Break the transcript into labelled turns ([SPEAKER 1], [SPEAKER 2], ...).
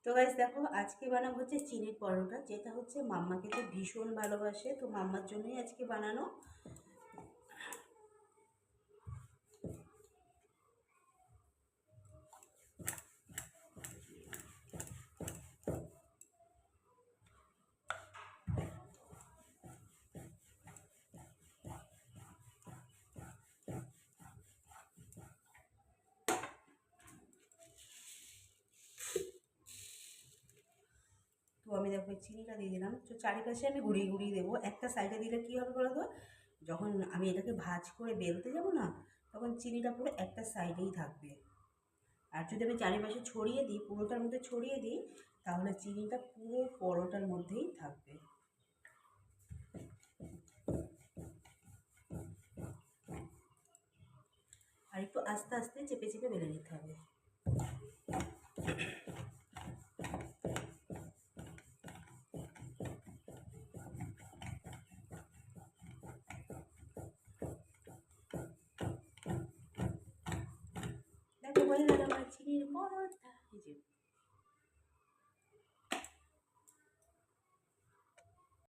[SPEAKER 1] তো গাইস দেখো, আজকে বানাবো হচ্ছে চিনির পরোটা, যেটা হচ্ছে মাম্মা খেতে ভীষণ ভালোবাসে। তো মাম্মার জন্যই আজকে বানানো। তো আমি দেখো চিনিটা দিয়ে দিলাম। তো চারিপাশে আমি ঘুরিয়ে ঘুরিয়ে দেবো। একটা সাইডে দিলে কী হবে বলো তো, যখন আমি এটাকে ভাজ করে বেলতে যাবো না, তখন চিনিটা পুরো একটা সাইডেই থাকবে। আর যদি আমি চারিপাশে ছড়িয়ে দিই, পুরোটার মধ্যে ছড়িয়ে দিই, তাহলে চিনিটা পুরো পরোটার মধ্যেই থাকবে। আর একটু আস্তে আস্তে চেপে চেপে বেলে নিতে হবে। দেখো, হয়ে গেল আমার চিনির পরোটা।